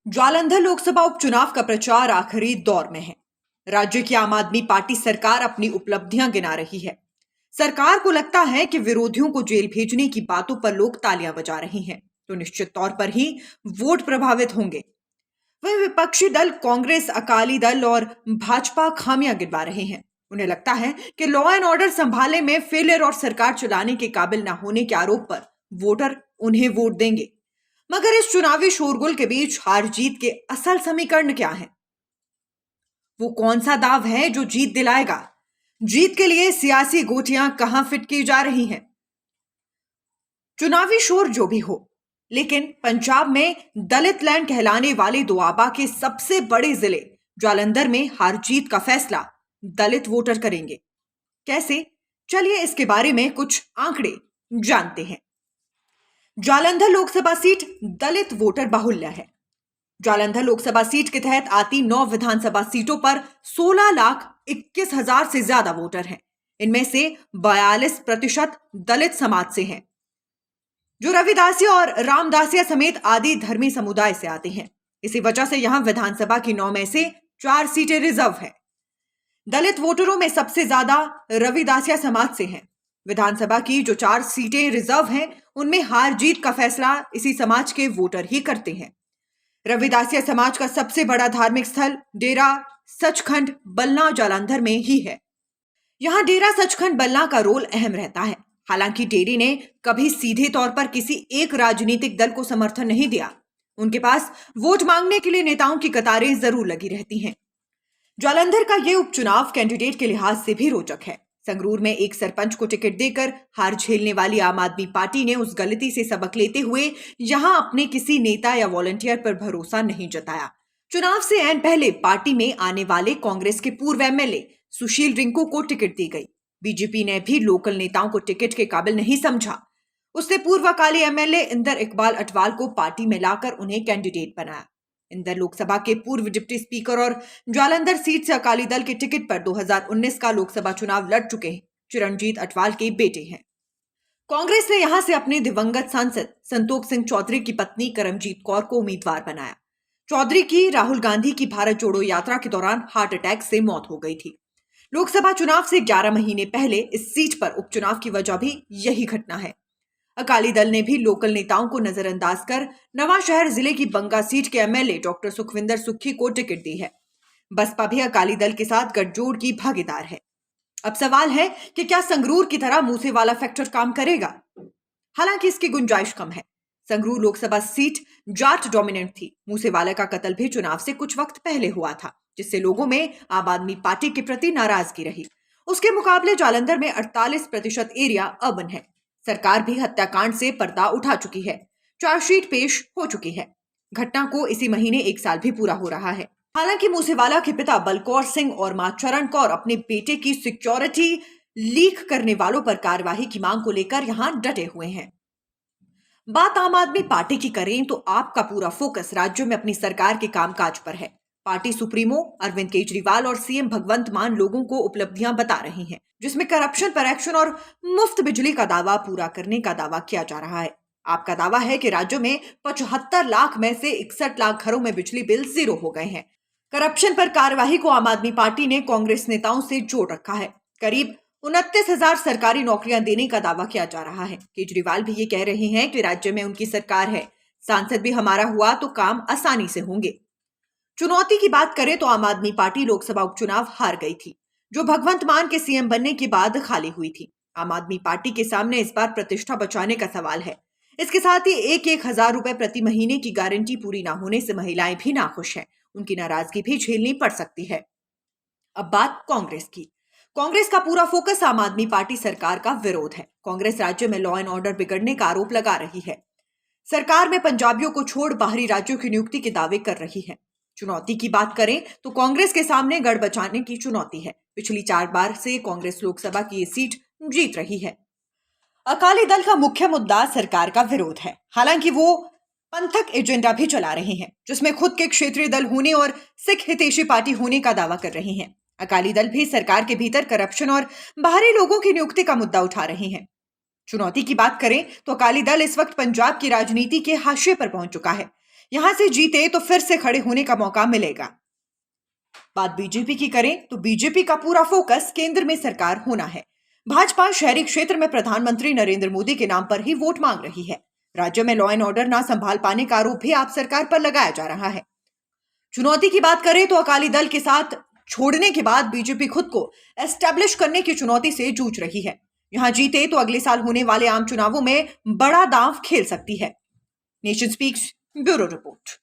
जालंधर लोकसभा उपचुनाव का प्रचार आखिरी दौर में है। राज्य की आम आदमी पार्टी सरकार अपनी उपलब्धियां गिना रही है। सरकार को लगता है कि विरोधियों को जेल भेजने की बातों पर लोग तालियां बजा रहे हैं, तो निश्चित तौर पर ही वोट प्रभावित होंगे। वह विपक्षी दल कांग्रेस, अकाली दल और भाजपा खामियां गिनवा रहे हैं। उन्हें लगता है कि लॉ एंड ऑर्डर संभालने में फेलियर और सरकार चलाने के काबिल न होने के आरोप पर वोटर उन्हें वोट देंगे। मगर इस चुनावी शोरगुल के बीच हार जीत के असल समीकरण क्या है? वो कौन सा दाव है जो जीत दिलाएगा? जीत के लिए सियासी गोटियां कहां फिट की जा रही हैं? चुनावी शोर जो भी हो, लेकिन पंजाब में दलित लैंड कहलाने वाले दोआबा के सबसे बड़े जिले जालंधर में हार जीत का फैसला दलित वोटर करेंगे। कैसे? चलिए इसके बारे में कुछ आंकड़े जानते हैं। जालंधर लोकसभा सीट दलित वोटर बाहुल्य है। जालंधर लोकसभा सीट के तहत आती 9 विधानसभा सीटों पर 16,21,000 से ज्यादा वोटर हैं। इनमें से 42% दलित समाज से हैं, जो रविदासिया और रामदासिया समेत आदि धर्मी समुदाय से आते हैं। इसी वजह से यहां विधानसभा की 9 में से 4 सीटें रिजर्व है। दलित वोटरों में सबसे ज्यादा रविदासिया समाज से हैं। विधानसभा की जो 4 सीटें रिजर्व हैं, उनमें हार जीत का फैसला इसी समाज के वोटर ही करते हैं। रविदासिया समाज का सबसे बड़ा धार्मिक स्थल डेरा सचखंड बलना जालंधर में ही है। यहां डेरा सचखंड बलना का रोल अहम रहता है। हालांकि डेरे ने कभी सीधे तौर पर किसी एक राजनीतिक दल को समर्थन नहीं दिया। उनके पास वोट मांगने के लिए नेताओं की कतारें जरूर लगी रहती हैं। जालंधर का यह उपचुनाव कैंडिडेट के लिहाज से भी रोचक है। संगरूर में एक सरपंच को टिकट देकर हार झेलने वाली आम आदमी पार्टी ने उस गलती से सबक लेते हुए यहां अपने किसी नेता या वॉलंटियर पर भरोसा नहीं जताया। चुनाव से ऐन पहले पार्टी में आने वाले कांग्रेस के पूर्व एमएलए सुशील रिंकू को टिकट दी गई। बीजेपी ने भी लोकल नेताओं को टिकट के काबिल नहीं समझा। उसने पूर्व अकाली एमएलए इंदर इकबाल अटवाल को पार्टी में लाकर उन्हें कैंडिडेट बनाया। इंदर लोकसभा के पूर्व डिप्टी स्पीकर और जालंधर सीट से अकाली दल के टिकट पर 2019 का लोकसभा चुनाव लड़ चुके चिरंजीत अटवाल के बेटे हैं। कांग्रेस ने यहां से अपने दिवंगत सांसद संतोख सिंह चौधरी की पत्नी करमजीत कौर को उम्मीदवार बनाया। चौधरी की राहुल गांधी की भारत जोड़ो यात्रा के दौरान हार्ट अटैक से मौत हो गई थी। लोकसभा चुनाव से 11 महीने पहले इस सीट पर उपचुनाव की वजह भी यही घटना है। अकाली दल ने भी लोकल नेताओं को नजरअंदाज कर नवांशहर जिले की बंगा सीट के एमएलए डॉक्टर सुखविंदर सुक्खी को टिकट दी है। बसपा भी अकाली दल के साथ गठजोड़ की भागीदार है। अब सवाल है कि क्या संगरूर की तरह मूसेवाला फैक्टर काम करेगा? हालांकि इसकी गुंजाइश कम है। संगरूर लोकसभा सीट जाट डोमिनेंट थी। मूसेवाला का कत्ल भी चुनाव से कुछ वक्त पहले हुआ था, जिससे लोगों में आम आदमी पार्टी के प्रति नाराजगी रही। उसके मुकाबले जालंधर में 48% एरिया अर्बन है। सरकार भी हत्याकांड से पर्दा उठा चुकी है। चार्जशीट पेश हो चुकी है। घटना को इसी महीने 1 साल भी पूरा हो रहा है। हालांकि मूसेवाला के पिता बलकौर सिंह और मां चरण कौर अपने बेटे की सिक्योरिटी लीक करने वालों पर कार्यवाही की मांग को लेकर यहां डटे हुए हैं। बात आम आदमी पार्टी की करें तो आपका पूरा फोकस राज्य में अपनी सरकार के कामकाज पर है। पार्टी सुप्रीमो अरविंद केजरीवाल और सीएम भगवंत मान लोगों को उपलब्धियां बता रही हैं, जिसमें करप्शन पर एक्शन और मुफ्त बिजली का दावा पूरा करने का दावा किया जा रहा है। आपका दावा है कि राज्य में 75 लाख में से 61 लाख घरों में बिजली बिल जीरो हो गए हैं। करप्शन पर कार्यवाही को आम आदमी पार्टी ने कांग्रेस नेताओं से जोड़ रखा है। करीब 29,000 सरकारी नौकरियां देने का दावा किया जा रहा है। केजरीवाल भी ये कह रहे हैं कि राज्य में उनकी सरकार है, सांसद भी हमारा हुआ तो काम आसानी से होंगे। चुनौती की बात करें तो आम आदमी पार्टी लोकसभा उपचुनाव हार गई थी, जो भगवंत मान के सीएम बनने के बाद खाली हुई थी। आम आदमी पार्टी के सामने इस बार प्रतिष्ठा बचाने का सवाल है। इसके साथ ही 1,000 रुपए प्रति महीने की गारंटी पूरी ना होने से महिलाएं भी नाखुश हैं। उनकी नाराजगी भी झेलनी पड़ सकती है। अब बात कांग्रेस की। कांग्रेस का पूरा फोकस आम आदमी पार्टी सरकार का विरोध है। कांग्रेस राज्य में लॉ एंड ऑर्डर बिगड़ने का आरोप लगा रही है। सरकार में पंजाबियों को छोड़ बाहरी राज्यों की नियुक्ति के दावे कर रही है। चुनौती की बात करें तो कांग्रेस के सामने गढ़ बचाने की चुनौती है। पिछली 4 बार से कांग्रेस लोकसभा की ये सीट जीत रही है। अकाली दल का मुख्य मुद्दा सरकार का विरोध है। हालांकि वो पंथक एजेंडा भी चला रहे हैं, जिसमें खुद के क्षेत्रीय दल होने और सिख हितैषी पार्टी होने का दावा कर रहे हैं। अकाली दल भी सरकार के भीतर करप्शन और बाहरी लोगों की नियुक्ति का मुद्दा उठा रहे हैं। चुनौती की बात करें तो अकाली दल इस वक्त पंजाब की राजनीति के हाशिए पर पहुंच चुका है। यहां से जीते तो फिर से खड़े होने का मौका मिलेगा। बात बीजेपी की करें तो बीजेपी का पूरा फोकस केंद्र में सरकार होना है। भाजपा शहरी क्षेत्र में प्रधानमंत्री नरेंद्र मोदी के नाम पर ही वोट मांग रही है। राज्य में लॉ एंड ऑर्डर ना संभाल पाने का आरोप भी आप सरकार पर लगाया जा रहा है। चुनौती की बात करें तो अकाली दल के साथ छोड़ने के बाद बीजेपी खुद को एस्टेब्लिश करने की चुनौती से जूझ रही है। यहां जीते तो अगले साल होने वाले आम चुनावों में बड़ा दांव खेल सकती है। Nation speaks bureau report.